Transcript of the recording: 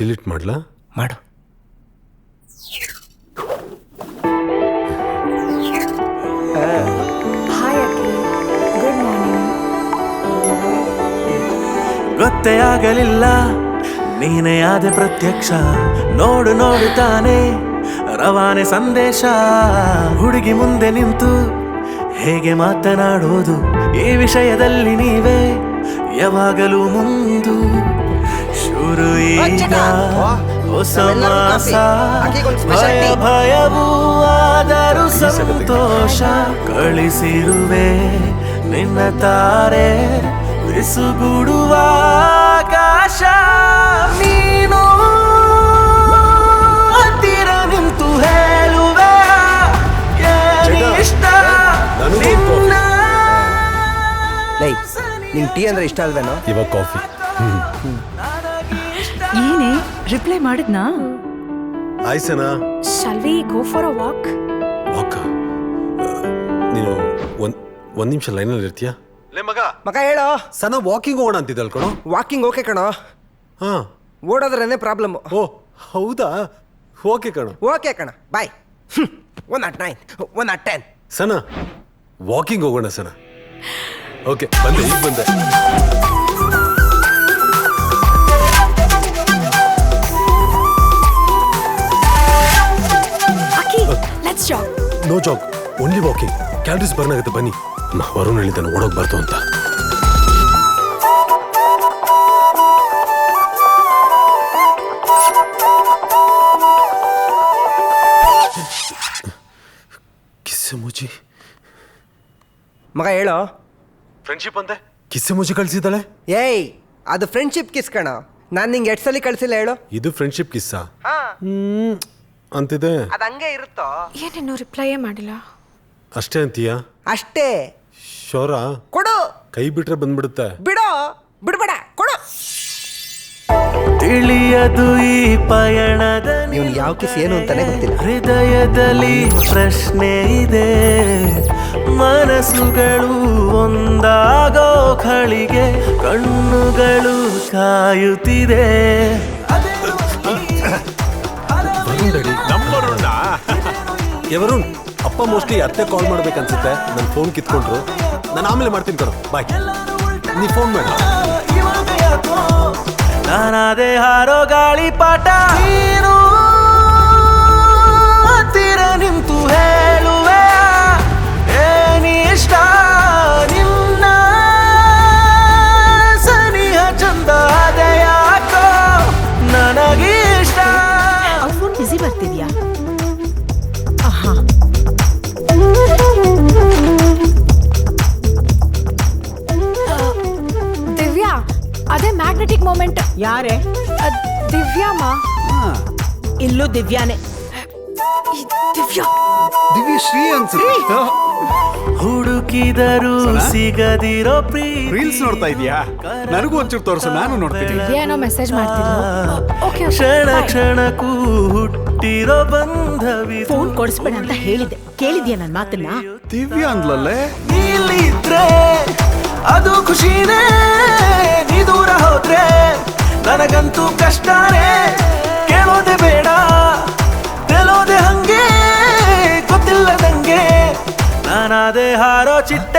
Delete ಮಾಡ್ಲಾ? ಮಾಡು. Hi ಅಕ್ಕಿ, ಗುಡ್ ಮಾರ್ನಿಂಗ್. ಗೊತ್ತೇ ಆಗಲಿಲ್ಲ ನೀನೇ ಆದೆ ಪ್ರತ್ಯಕ್ಷ, ನೋಡು ನೋಡು ತಾನೆ ರವಾನೆ ಸಂದೇಶ. ಹುಡುಗಿ ಮುಂದೆ ನಿಂತು ಹೇಗೆ ಮಾತನಾಡೋದು, ಈ ವಿಷಯದಲ್ಲಿ ನೀವೇ ಯಾವಾಗಲೂ ಮುಂದು. ಶುರು ಈಗ ಹೊಸ ಮಾಸ, ಭಯ ಭಯವೂ ಆದರೂ ಸಂತೋಷ. ಕಳಿಸಿರುವೆ ನಿನ್ನ ತಾರೆ ಬಿಸುಗುಡುವ ಆಕಾಶ. ನೀನು ಹತ್ತಿರ ನಿಂತು ಹೇಳುವೆ ಇಷ್ಟ ನಿನ್ನ. ನಿಂಗೆ ಟೀ ಅಂದ್ರೆ ಇಷ್ಟ ಅಲ್ವೇನೋ? ಇವಾಗ ಕಾಫಿ. ಏನೇ ರಿಪ್ಲೈ ಮಾಡಿದ್ನಾ? ಆಯ್ಸನಾ? Shall we go for a walk? Walk? ನೀನು ಒಂದ್ ನಿಮಿಷ ಲೈನಲ್ಲಿ ಇರ್ತೀಯಾ? ಲೇ ಮಗ ಹೇಳೋ. ಸನ ವಾಕಿಂಗ್ ಹೋಗೋಣ ಅಂತಿದ್ದಲ್ ಕಣೋ. ವಾಕಿಂಗ್ ಓಕೆ ಕಣೋ, ಹಾ ಓಡೋದ್ರೇನೆ ಪ್ರಾಬ್ಲಮ್. ಓ ಹೌದಾ? ಓಕೆ ಕಣೋ. ಓಕೆ ಕಣ, ಬಾಯ್. 109, 110. ಸನ ವಾಕಿಂಗ್ ಹೋಗೋಣ ಸನ. ಓಕೆ ಬಂದೆ, ಈಗ ಬಂದೆ. Aki, let's jog. No jog, only walking. Calories burn ಆಗುತ್ತೆ. ಬನ್ನಿ. ವರುಣ್ ಹೇಳಿದ್ದಾನೆ ಓಡೋಗ್ಬಾರ್ದು ಅಂತ. ಕಿಸ್ಸೆ ಮುಜಿ. ಮಗ ಹೇಳೋ. ಫ್ರೆಂಡ್ಶಿಪ್ ಅಂತೆ ಕಿಸ್ಸೆ ಮುಜಿ ಕಳ್ಸಿದ್ದಾಳೆ. ಏಯ್, ಅದು ಫ್ರೆಂಡ್ಶಿಪ್ ಕಿಸ್ ಕಣ. ನಾನು ನಿಂಗೆ ಎಷ್ಟು ಸಲ ಕಳ್ಸಿಲ್ಲ ಹೇಳು. ಇದು ಫ್ರೆಂಡ್ಶಿಪ್ ಕಿಸ್ಸಾ ಅಂತಿದೆ. ಅದು ಹಂಗೆ ಇರುತ್ತೋ. ಏನೇನು ರಿಪ್ಲೈಯೇ ಮಾಡಿಲ್ಲ. ಅಷ್ಟೇ ಅಂತೀಯಾ? ಅಷ್ಟೇ. ಶೋರ ಕೊಡು. ಕೈ ಬಿಟ್ರೆ ಬಂದ್ಬಿಡುತ್ತೆ. ಬಿಡೋ, ಬಿಡ್ಬೇಡ, ಕೊಡು. ತಿಳಿಯದು ಈ ಪಯಣದ ಇವನು ಯಾವ ಕಿಸ್ ಏನು ಅಂತಾನೆ ಗೊತ್ತಿಲ್ಲ. ಹೃದಯದಲ್ಲಿ ಪ್ರಶ್ನೆ ಇದೆ, ಮನಸ್ಸುಗಳು ಒಂದಾಗೋ ಖಳಿಗೆ ಕಣ್ಣುಗಳು ಕಾಯುತ್ತಿದೆ. ವರುಣ್ ಅಪ್ಪ ಮೋಸ್ಟ್ಲಿ ಅತ್ತೆ ಕಾಲ್ ಮಾಡ್ಬೇಕನ್ಸುತ್ತೆ. ನನ್ನ ಫೋನ್ ಕಿತ್ಕೊಂಡ್ರು. ನಾನು ಆಮೇಲೆ ಮಾಡ್ತೀನಿ ಕಣೋ. ಬಾಯ್. ನೀ ಫೋನ್ ಮಾಡ. ನಾನಾದೆ ಹಾರೋ ಗಾಳಿ ಪಾಠ. ನೀನು ಹತ್ತಿರ ನಿಂತು ಹೇಳುವೆ ಏನಿಷ್ಟ ನಿನ್ನ ಸನಿಹ ಚಂದ ಯಾಕೋ ನನಗಿಷ್ಟ. ಅವ್ರ ಫೋನ್ ಬಿಸಿ ಬರ್ತಿದ್ಯಾ? ದಿವ್ಯಾ, ಅದೇ ಮ್ಯಾಗ್ನೆಟಿಕ್ ಮೂಮೆಂಟ್. ಯಾರೇ? ದಿವ್ಯಾಮ್ಮ. ಇಲ್ಲೂ ದಿವ್ಯಾನೇ. ದಿವ್ಯಾ ದಿವ್ಯಶ್ರೀ ಅನ್ಸುತ್ತೆ. ಹುಡುಕಿದರೂ ಸಿಗದಿರೋ ರೀಲ್ಸ್ ನೋಡ್ತಾ ಇದೀಯಾ? ನನಗೂ ಒಂಚೂರು ತೋರಿಸು, ನಾನು ನೋಡ್ತೀನಿ. ಏನೋ ಮೆಸೇಜ್ ಮಾಡ್ತಿದ್ರು. ಓಕೆ, ಕ್ಷಣ ಕ್ಷಣಕ್ಕೂ ಹುಟ್ಟಿರೋ ಬಂಧವಿ. ಫೋನ್ ಕೊಡಿಸ್ಬೇಡ ಅಂತ ಹೇಳಿದ್ದೆ, ಕೇಳಿದ್ಯಾ ನನ್ನ ಮಾತನ್ನ? ದಿವ್ಯಾ ಅಂದ್ಲಲ್ಲೇ. ಇಲ್ಲಿದ್ರೆ ಅದು ಖುಷಿನೇ, ನೀ ದೂರ ಹೋದ್ರೆ ನನಗಂತೂ ಕಷ್ಟನೇ. ಕೇಳೋದೆ ಬೇಡ, ತೆಲೋದೆ ಹಂಗೆ ಗೊತ್ತಿಲ್ಲದಂಗೆ. ನಾನಾದೆ ಹಾರೋ ಚಿತ್ತ